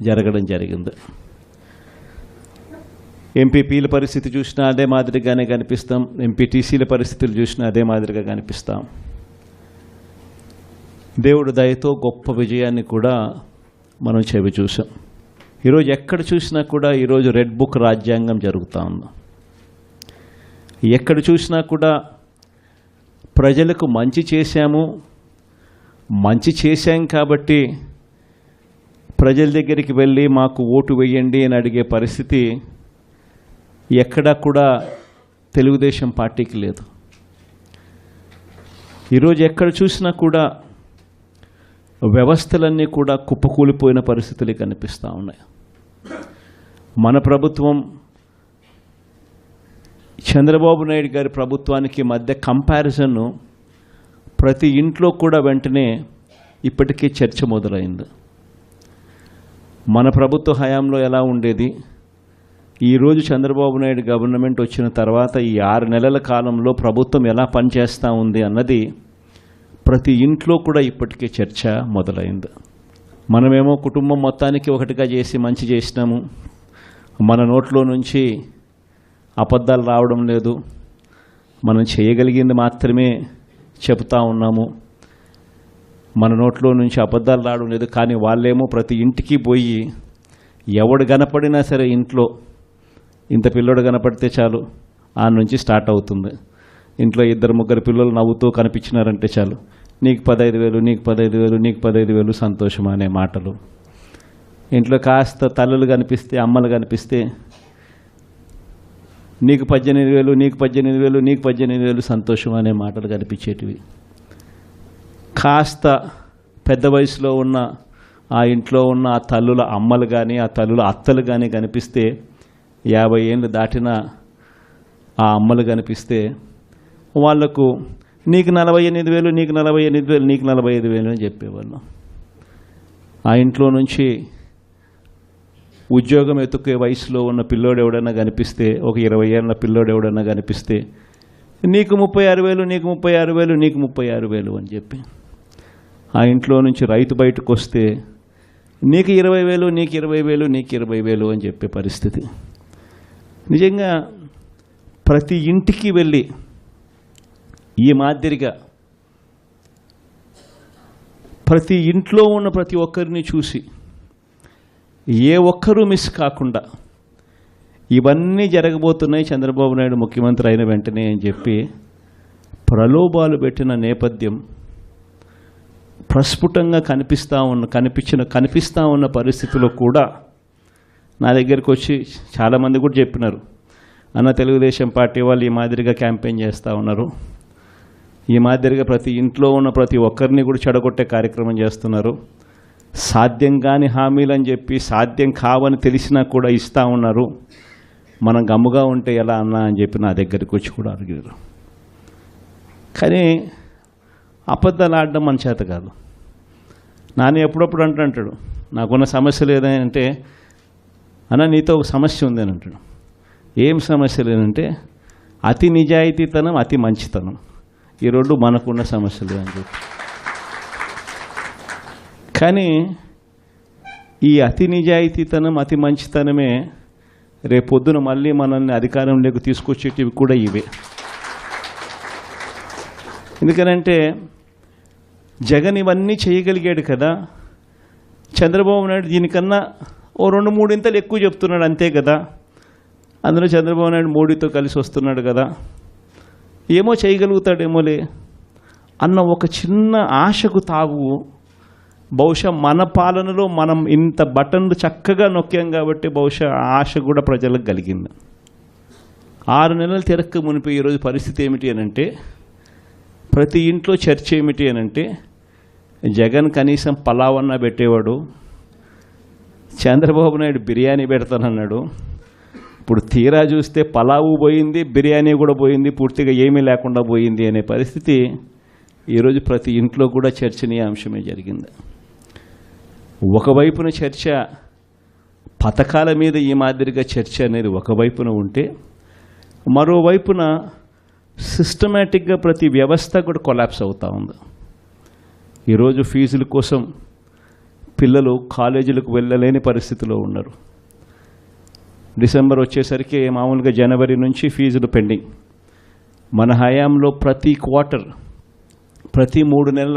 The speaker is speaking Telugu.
జరగడం జరిగింది. ఎంపీపీల పరిస్థితి చూసినా అదే మాదిరిగానే కనిపిస్తాం, ఎంపీటీసీల పరిస్థితులు చూసినా అదే మాదిరిగా కనిపిస్తాం. దేవుడు దయతో గొప్ప విజయాన్ని కూడా మనం చెవి చూసాం. ఈరోజు ఎక్కడ చూసినా కూడా ఈరోజు రెడ్ బుక్ రాజ్యాంగం జరుగుతూ ఉంది. ఎక్కడ చూసినా కూడా ప్రజలకు మంచి చేశాం కాబట్టి ప్రజల దగ్గరికి వెళ్ళి మాకు ఓటు వేయండి అని అడిగే పరిస్థితి ఎక్కడా కూడా తెలుగుదేశం పార్టీకి లేదు. ఈరోజు ఎక్కడ చూసినా కూడా వ్యవస్థలన్నీ కూడా కుప్పకూలిపోయిన పరిస్థితులు కనిపిస్తూ ఉన్నాయి. మన ప్రభుత్వం చంద్రబాబు నాయుడు గారి ప్రభుత్వానికి మధ్య కంపారిజన్ ప్రతి ఇంట్లో కూడా వెంటనే ఇప్పటికే చర్చ మొదలైంది. మన ప్రభుత్వ హయాంలో ఎలా ఉండేది, ఈరోజు చంద్రబాబు నాయుడు గవర్నమెంట్ వచ్చిన తర్వాత ఈ 6 నెలల కాలంలో ప్రభుత్వం ఎలా పనిచేస్తూ ఉంది అన్నది ప్రతి ఇంట్లో కూడా ఇప్పటికే చర్చ మొదలైంది. మనమేమో కుటుంబం మొత్తానికి ఒకటిగా చేసి మంచి చేసినాము, మన నోట్లో నుంచి అబద్ధాలు రావడం లేదు, మనం చేయగలిగింది మాత్రమే చెబుతూ ఉన్నాము, మన నోట్లో నుంచి అబద్ధాలు రావడం లేదు. కానీ వాళ్ళేమో ప్రతి ఇంటికి పోయి ఎవడు కనపడినా సరే ఇంట్లో ఇంత పిల్లోడు కనపడితే చాలు ఆ నుంచి స్టార్ట్ అవుతుంది. ఇంట్లో 2-3 పిల్లలు నవ్వుతూ కనిపించినారంటే చాలు, నీకు 15,000, నీకు 15,000, నీకు 15,000 సంతోషం అనే మాటలు. ఇంట్లో కాస్త తల్లులు కనిపిస్తే, అమ్మలు కనిపిస్తే నీకు 18,000, నీకు 18,000, నీకు 18,000 సంతోషం అనే మాటలు కనిపించేటివి. కాస్త పెద్ద వయసులో ఉన్న ఆ ఇంట్లో ఉన్న ఆ తల్లుల అమ్మలు కానీ ఆ తల్లుల అత్తలు కానీ కనిపిస్తే, 50 ఏళ్ళు దాటిన ఆ అమ్మలు కనిపిస్తే వాళ్లకు నీకు 48,000, నీకు 48,000, నీకు 45,000 అని చెప్పేవాళ్ళు. ఆ ఇంట్లో నుంచి ఉద్యోగం ఎత్తుకే వయసులో ఉన్న పిల్లోడు ఎవడన్నా కనిపిస్తే, ఒక 20 ఏళ్ళ పిల్లోడు ఎవడన్నా కనిపిస్తే నీకు 36,000, నీకు 36,000, నీకు 36,000 అని చెప్పి. ఆ ఇంట్లో నుంచి రైతు బయటకు వస్తే నీకు 20,000, నీకు 20,000, నీకు 20,000 అని చెప్పే పరిస్థితి. నిజంగా ప్రతి ఇంటికి వెళ్ళి ఈ మాదిరిగా ప్రతి ఇంట్లో ఉన్న ప్రతి ఒక్కరిని చూసి ఏ ఒక్కరూ మిస్ కాకుండా ఇవన్నీ జరగబోతున్నాయి చంద్రబాబు నాయుడు ముఖ్యమంత్రి అయిన వెంటనే అని చెప్పి ప్రలోభాలు పెట్టిన నేపథ్యం ప్రస్ఫుటంగా కనిపిస్తూ ఉన్న పరిస్థితిలో కూడా నా దగ్గరికి వచ్చి చాలామంది కూడా చెప్పినారు, అన్న తెలుగుదేశం పార్టీ వాళ్ళు ఈ మాదిరిగా క్యాంపెయిన్ చేస్తూ ఉన్నారు, ఈ మాదిరిగా ప్రతి ఇంట్లో ఉన్న ప్రతి ఒక్కరిని కూడా చెడగొట్టే కార్యక్రమం చేస్తున్నారు, సాధ్యం కాని హామీలు అని చెప్పి సాధ్యం కావని తెలిసినా కూడా ఇస్తూ ఉన్నారు, మనం గమ్ముగా ఉంటే ఎలా అన్నా అని చెప్పి నా దగ్గరికి వచ్చి కూడా అడిగారు. కానీ అబద్ధాలు ఆడడం మన చేత కాదు. నాని ఎప్పుడప్పుడు అంటాడు, నాకున్న సమస్య లేదంటే, అన్న నీతో ఒక సమస్య ఉందని అంటాడు. ఏం సమస్య లేదంటే అతి నిజాయితీతనం, అతి మంచితనం, ఈ రెండు మనకున్న సమస్యలు అని చెప్పి. కానీ ఈ అతి నిజాయితీతనం, అతి మంచితనమే రేపొద్దున మళ్ళీ మనల్ని అధికారంలోకి తీసుకొచ్చేటివి కూడా ఇవే. ఎందుకనంటే జగన్ ఇవన్నీ చేయగలిగాడు కదా, చంద్రబాబు నాయుడు దీనికన్నా ఓ 2-3 ఇంతలు ఎక్కువ చెప్తున్నాడు అంతే కదా, అందులో చంద్రబాబు నాయుడు మోడీతో కలిసి వస్తున్నాడు కదా, ఏమో చేయగలుగుతాడేమోలే అన్న ఒక చిన్న ఆశకు తావు బహుశా మన పాలనలో మనం ఇంత బటన్లు చక్కగా నొక్కాం కాబట్టి బహుశా ఆశ కూడా ప్రజలకు కలిగింది. 6 నెలలు తిరక్క మునిపి ఈరోజు పరిస్థితి ఏమిటి అనంటే, ప్రతి ఇంట్లో చర్చ ఏమిటి అనంటే, జగన్ కనీసం పలావన్నా పెట్టేవాడు, చంద్రబాబు నాయుడు బిర్యానీ పెడతానన్నాడు, ఇప్పుడు తీరా చూస్తే పలావు పోయింది, బిర్యానీ కూడా పోయింది, పూర్తిగా ఏమీ లేకుండా పోయింది అనే పరిస్థితి ఈరోజు ప్రతి ఇంట్లో కూడా చర్చనీయాంశమే జరిగింది. ఒకవైపున చర్చ పథకాల మీద ఈ మాదిరిగా చర్చ అనేది ఒకవైపున ఉంటే, మరోవైపున సిస్టమేటిక్గా ప్రతి వ్యవస్థ కూడా కొలాప్స్ అవుతూ ఉంది. ఈరోజు ఫీజుల కోసం పిల్లలు కాలేజీలకు వెళ్ళలేని పరిస్థితిలో ఉన్నారు. డిసెంబర్ వచ్చేసరికి మామూలుగా జనవరి నుంచి ఫీజులు పెండింగ్. మన హయాంలో ప్రతి క్వార్టర్, ప్రతి 3 నెలల